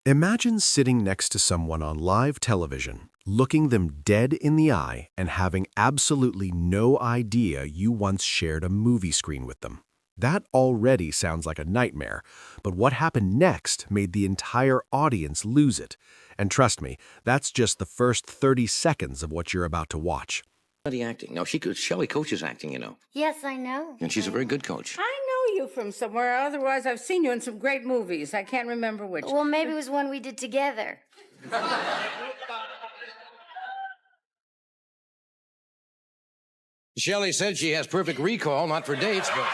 Imagine sitting next to someone on live television, looking them dead in the eye and having absolutely no idea you once shared a movie screen with them. That already sounds like a nightmare, but what happened next made the entire audience lose it. And trust me, that's just the first 30 seconds of what you're about to watch. Study acting. No, Shelley coaches acting, you know. Yes, I know. And she's a very good coach. I know you from somewhere. Otherwise, I've seen you in some great movies. I can't remember which. Well, maybe it was one we did together. Shelley said she has perfect recall, not for dates, but...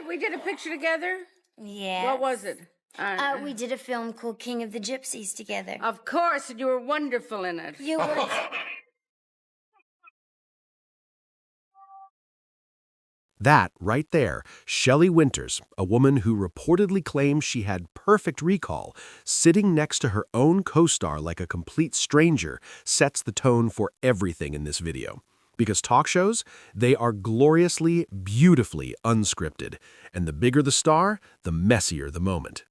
We did a picture together? Yeah. What was it? We did a film called King of the Gypsies together. Of course, and you were wonderful in it. You were... That, right there, Shelley Winters, a woman who reportedly claims she had perfect recall, sitting next to her own co-star like a complete stranger, sets the tone for everything in this video. Because talk shows, they are gloriously, beautifully unscripted, and the bigger the star, the messier the moment.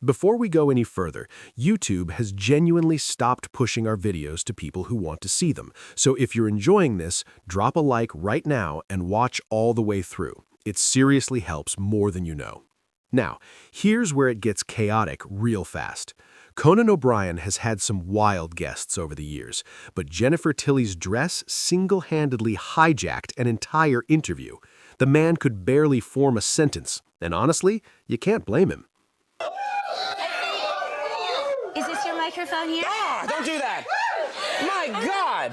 Before we go any further, YouTube has genuinely stopped pushing our videos to people who want to see them. So if you're enjoying this, drop a like right now and watch all the way through. It seriously helps more than you know. Now, here's where it gets chaotic real fast. Conan O'Brien has had some wild guests over the years, but Jennifer Tilly's dress single-handedly hijacked an entire interview. The man could barely form a sentence, and honestly, you can't blame him. Is this your microphone here? Ah, don't do that. My God.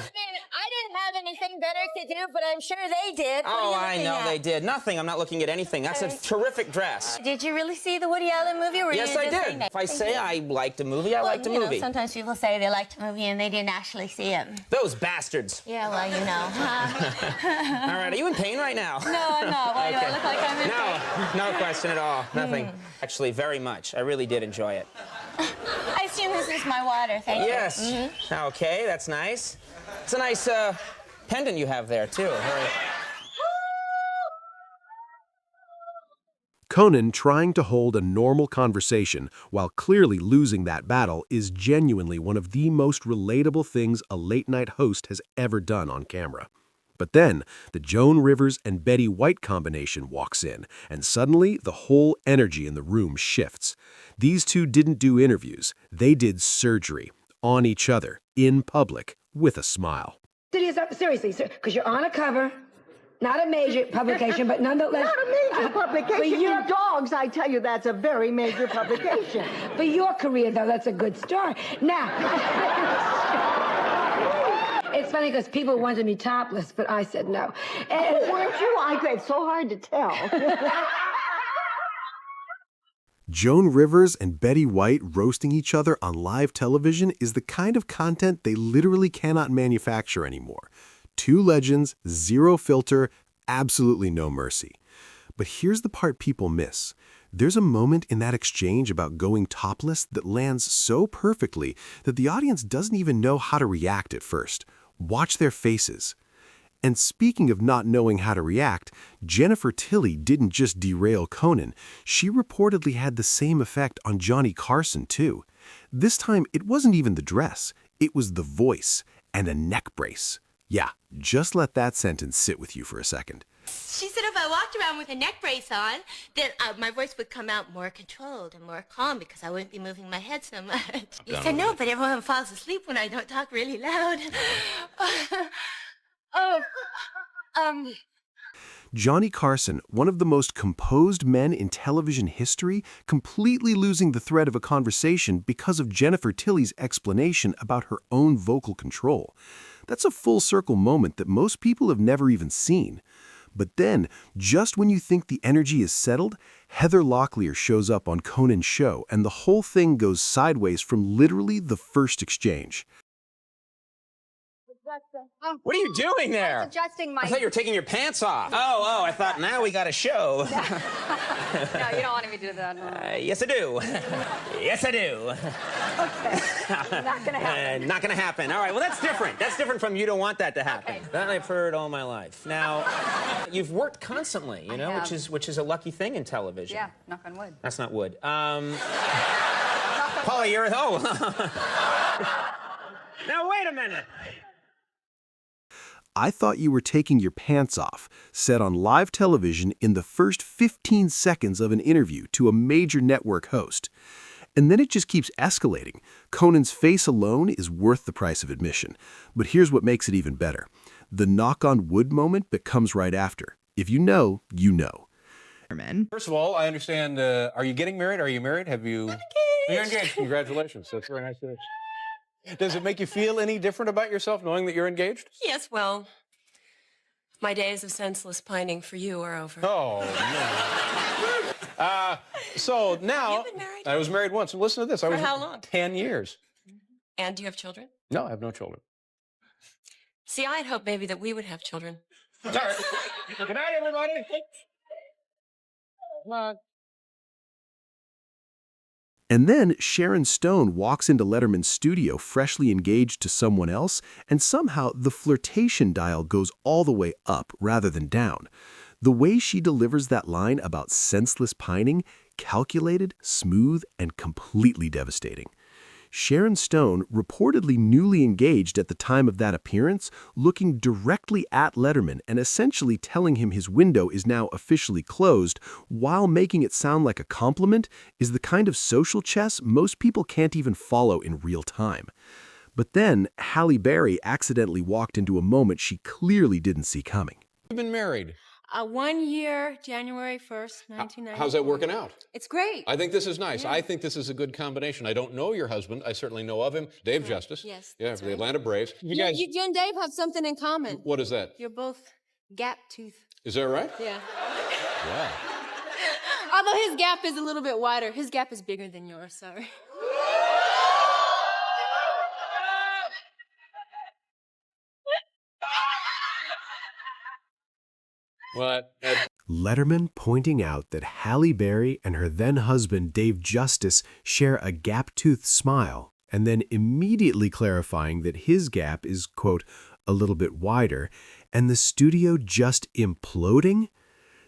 I didn't have anything better to do, but I'm sure they did. Oh, I know they did. Nothing. I'm not looking at anything. That's a terrific dress. Did you really see the Woody Allen movie? Or Yes, I did. If I say I liked a movie, I liked a movie. Sometimes people say they liked a movie and they didn't actually see it. Those bastards. Yeah, well, you know. All right, are you in pain right now? No, I'm not. Why do I look like I'm in pain? No question at all. Nothing. Actually, very much. I really did enjoy it. I assume this is my water, thank you. Yes. Okay, that's nice. It's a nice pendant you have there, too. Conan trying to hold a normal conversation while clearly losing that battle is genuinely one of the most relatable things a late-night host has ever done on camera. But then, the Joan Rivers and Betty White combination walks in, and suddenly the whole energy in the room shifts. These two didn't do interviews, they did surgery, on each other, in public, with a smile. Seriously, because you're on a cover, not a major publication, but nonetheless... Not a major publication. Your dogs, I tell you, that's a very major publication. For your career, though, that's a good story. Now... It's funny because people wanted me topless, but I said no. Weren't you? It's so hard to tell. Joan Rivers and Betty White roasting each other on live television is the kind of content they literally cannot manufacture anymore. Two legends, zero filter, absolutely no mercy. But here's the part people miss. There's a moment in that exchange about going topless that lands so perfectly that the audience doesn't even know how to react at first. Watch their faces. And speaking of not knowing how to react, Jennifer Tilly didn't just derail Conan. She reportedly had the same effect on Johnny Carson, too. This time, it wasn't even the dress. It was the voice and a neck brace. Yeah, just let that sentence sit with you for a second. She said if I walked around with a neck brace on, then my voice would come out more controlled and more calm because I wouldn't be moving my head so much. He said, no, but everyone falls asleep when I don't talk really loud. Johnny Carson, one of the most composed men in television history, completely losing the thread of a conversation because of Jennifer Tilly's explanation about her own vocal control. That's a full circle moment that most people have never even seen. But then, just when you think the energy is settled, Heather Locklear shows up on Conan's show, and the whole thing goes sideways from literally the first exchange. What are you doing there? Adjusting my... I thought you were taking your pants off. Oh, I thought now we got a show. No, you don't want me to do that. No. Yes, I do. Yes, I do. Not gonna happen. Not gonna happen. All right, well, that's different. That's different from you don't want that to happen. Okay. That I've heard all my life. Now, you've worked constantly, you know, have. which is a lucky thing in television. Yeah, knock on wood. That's not wood. Paula, you're... Oh. Now, wait a minute. I thought you were taking your pants off, said on live television in the first 15 seconds of an interview to a major network host. And then it just keeps escalating. Conan's face alone is worth the price of admission. But here's what makes it even better. The knock on wood moment that comes right after. If you know, you know. First of all, I understand, are you getting married? Are you married? Have you... Engaged. You're engaged. Congratulations. That's very nice to hear. Does it make you feel any different about yourself knowing that you're engaged? Yes, well, my days of senseless pining for you are over. Oh, no. So now... Have you been married? I was married once. And listen to this. I was how long? 10 years. And do you have children? No, I have no children. See, I had hoped maybe that we would have children. All right. Good night, everybody. Come on. And then Sharon Stone walks into Letterman's studio freshly engaged to someone else, and somehow the flirtation dial goes all the way up rather than down. The way she delivers that line about senseless pining, calculated, smooth, and completely devastating. Sharon Stone, reportedly newly engaged at the time of that appearance, looking directly at Letterman and essentially telling him his window is now officially closed, while making it sound like a compliment, is the kind of social chess most people can't even follow in real time. But then, Halle Berry accidentally walked into a moment she clearly didn't see coming. You've been married. 1 year, January 1st, 1990. How's that working out? It's great. I think this is nice. I think this is a good combination. I don't know your husband. I certainly know of him. Dave Justice. Yes, Yeah, that's for the right. Atlanta Braves. You and Dave have something in common. What is that? You're both gap tooth. Is that right? Yeah. Wow. Although his gap is a little bit wider. His gap is bigger than yours, sorry. What? Letterman pointing out that Halle Berry and her then-husband Dave Justice share a gap-toothed smile, and then immediately clarifying that his gap is, quote, a little bit wider, and the studio just imploding?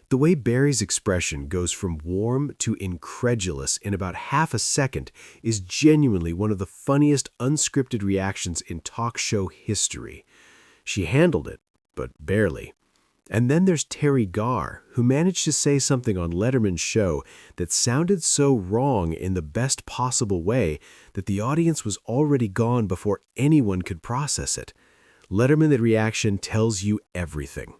The way Berry's expression goes from warm to incredulous in about half a second is genuinely one of the funniest unscripted reactions in talk show history. She handled it, but barely. And then there's Terry Garr, who managed to say something on Letterman's show that sounded so wrong in the best possible way that the audience was already gone before anyone could process it. Letterman, the reaction tells you everything.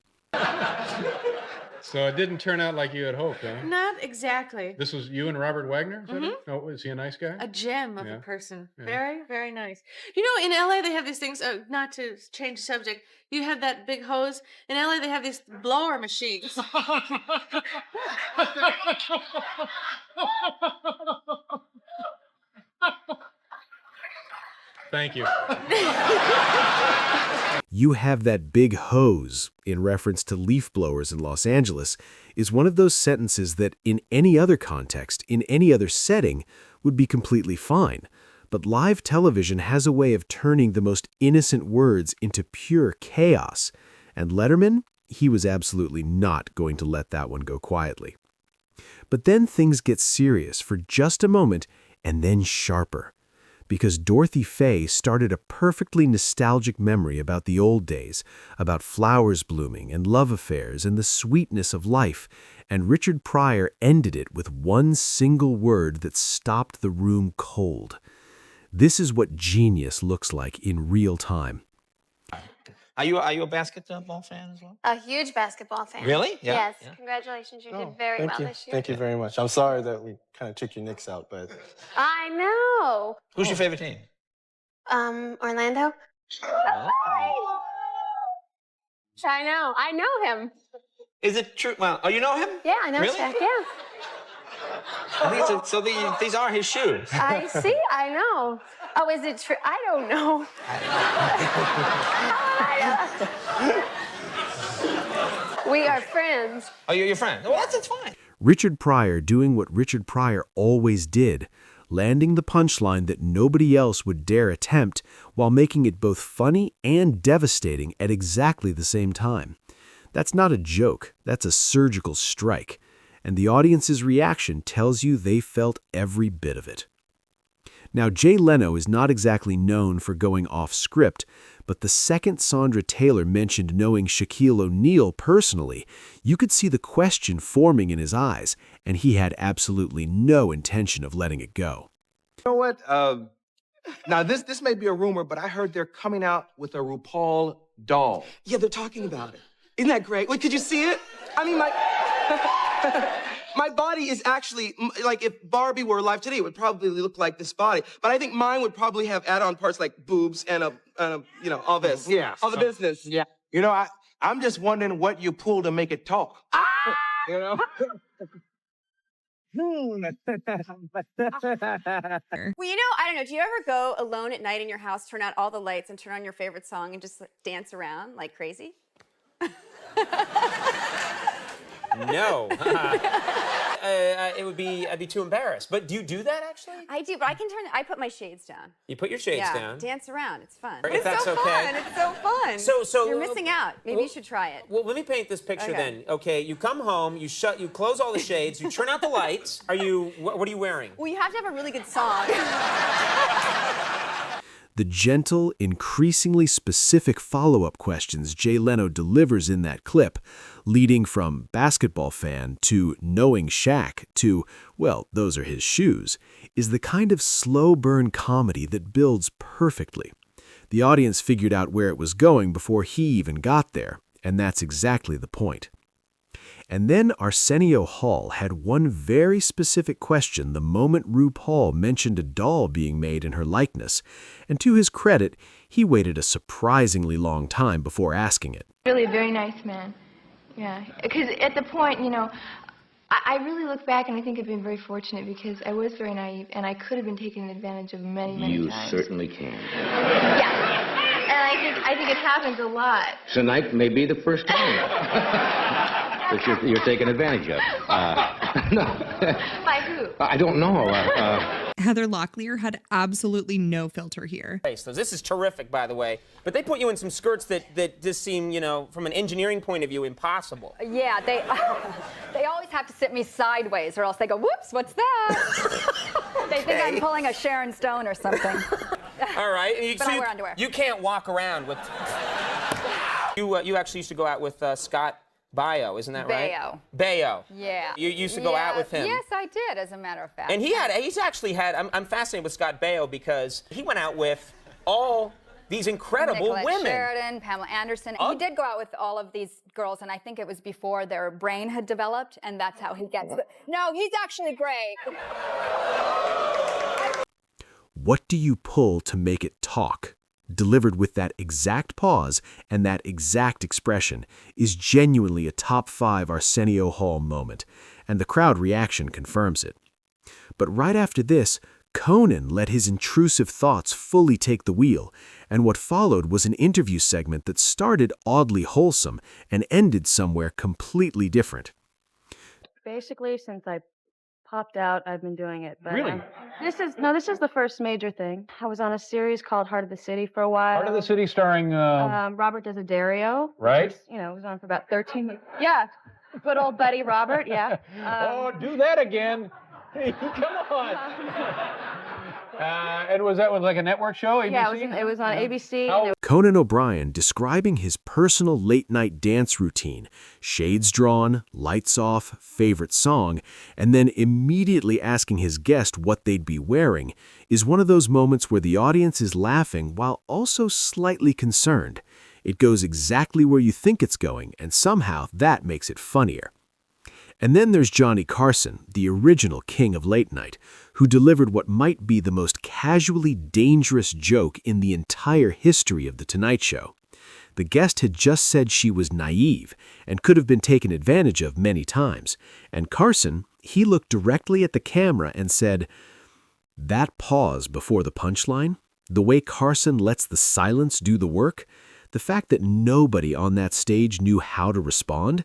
So it didn't turn out like you had hoped, huh? Not exactly. This was you and Robert Wagner? Is that it? Oh, is he a nice guy? A gem of Yeah. a person. Yeah. Very, very nice. You know, in LA they have these things, not to change the subject, you have that big hose. In LA they have these blower machines. Thank you. You have that big hose, in reference to leaf blowers in Los Angeles, is one of those sentences that in any other context, in any other setting, would be completely fine. But live television has a way of turning the most innocent words into pure chaos. And Letterman, he was absolutely not going to let that one go quietly. But then things get serious for just a moment and then sharper. Because Dorothy Faye started a perfectly nostalgic memory about the old days, about flowers blooming and love affairs and the sweetness of life, and Richard Pryor ended it with one single word that stopped the room cold. This is what genius looks like in real time. Are you a basketball fan as well? A huge basketball fan. Really? Yeah. Yes. Yeah. Congratulations. You Oh, did very thank well you. this year. Thank you very much. I'm sorry that we kind of took your Knicks out, but I know. Who's your favorite team? Orlando. I know. I know him. Is it true? Well, oh, you know him? Yeah, I know Really? Shaq. Yeah. These are his shoes. I see. I know. Oh, is it true? I don't know. We are friends. Oh, you're your friend. Well, that's fine. Richard Pryor doing what Richard Pryor always did, landing the punchline that nobody else would dare attempt while making it both funny and devastating at exactly the same time. That's not a joke, that's a surgical strike, and the audience's reaction tells you they felt every bit of it. Now, Jay Leno is not exactly known for going off script, but the second Sandra Taylor mentioned knowing Shaquille O'Neal personally, you could see the question forming in his eyes, and he had absolutely no intention of letting it go. You know what? Now, this may be a rumor, but I heard they're coming out with a RuPaul doll. Yeah, they're talking about it. Isn't that great? Wait, could you see it? I mean, my body is actually, like, if Barbie were alive today, it would probably look like this body. But I think mine would probably have add-on parts like boobs and you know, all this. Yeah. All the business. Yeah. You know, I'm just wondering what you pull to make it talk. Ah! You know? Well, you know, I don't know. Do you ever go alone at night in your house, turn out all the lights, and turn on your favorite song and just dance around like crazy? No. I'd be too embarrassed. But do you do that actually? I do, but I put my shades down. You put your shades yeah, down. Dance around. It's fun. If It's that's so okay. fun. It's so fun. So you're missing out. Maybe you should try it. Well, let me paint this picture Okay. then. Okay, you come home, you close all the shades, you turn out the lights. What are you wearing? Well, you have to have a really good song. The gentle, increasingly specific follow-up questions Jay Leno delivers in that clip, leading from basketball fan to knowing Shaq to, well, those are his shoes, is the kind of slow-burn comedy that builds perfectly. The audience figured out where it was going before he even got there, and that's exactly the point. And then Arsenio Hall had one very specific question the moment RuPaul mentioned a doll being made in her likeness, and to his credit, he waited a surprisingly long time before asking it. Really a very nice man, yeah. Because at the point, you know, I really look back and I think I've been very fortunate because I was very naive and I could have been taken advantage of many times. You certainly can. Yeah. And I think it happens a lot. Tonight may be the first time that you're taken advantage of. No. By who? I don't know. Heather Locklear had absolutely no filter here. So this is terrific, by the way. But they put you in some skirts that just seem, you know, from an engineering point of view, impossible. Yeah, they always have to sit me sideways or else they go, whoops, what's that? They think I'm pulling a Sharon Stone or something. All right. But I wear underwear. You can't walk around with... You actually used to go out with Scott Baio, isn't that right? Baio. Yeah. You used to go out with him. Yes, I did, as a matter of fact. And he's actually had, I'm fascinated with Scott Baio because he went out with all these incredible Nicolette women. Sheridan, Pamela Anderson. He did go out with all of these girls, and I think it was before their brain had developed, and that's how he gets it. No, he's actually great. What do you pull to make it talk? Delivered with that exact pause and that exact expression is genuinely a top 5 Arsenio Hall moment, and the crowd reaction confirms it. But right after this, Conan let his intrusive thoughts fully take the wheel, and what followed was an interview segment that started oddly wholesome and ended somewhere completely different. Basically, since I popped out, I've been doing it. But Really? This is the first major thing. I was on a series called Heart of the City for a while. Heart of the City starring... Robert Desiderio. Right? Which, you know, was on for about 13 minutes. Yeah. Good old buddy Robert, yeah. Oh, do that again. Hey, come on. And was that like a network show? ABC? Yeah, it was on ABC. Conan O'Brien describing his personal late-night dance routine, shades drawn, lights off, favorite song, and then immediately asking his guest what they'd be wearing, is one of those moments where the audience is laughing while also slightly concerned. It goes exactly where you think it's going, and somehow that makes it funnier. And then there's Johnny Carson, the original king of late night, who delivered what might be the most casually dangerous joke in the entire history of The Tonight Show. The guest had just said she was naive and could have been taken advantage of many times, and Carson, he looked directly at the camera and said, "That pause before the punchline, the way Carson lets the silence do the work, the fact that nobody on that stage knew how to respond,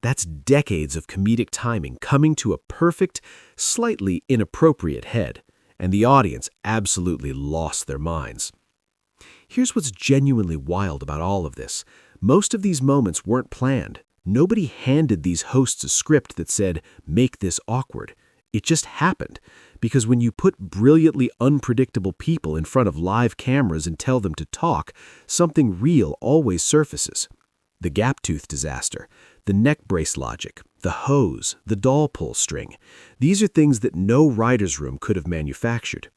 that's decades of comedic timing coming to a perfect, slightly inappropriate head. and the audience absolutely lost their minds. Here's what's genuinely wild about all of this. Most of these moments weren't planned. Nobody handed these hosts a script that said, "Make this awkward." It just happened, because when you put brilliantly unpredictable people in front of live cameras and tell them to talk, something real always surfaces. The gap tooth disaster, the neck brace logic, the hose, the doll pull string. These are things that no writer's room could have manufactured.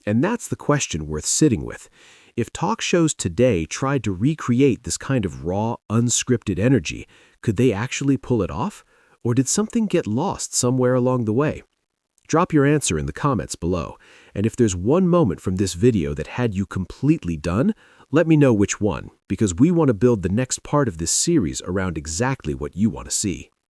And that's the question worth sitting with. If talk shows today tried to recreate this kind of raw, unscripted energy, could they actually pull it off? Or did something get lost somewhere along the way? Drop your answer in the comments below. And if there's one moment from this video that had you completely done, let me know which one, because we want to build the next part of this series around exactly what you want to see.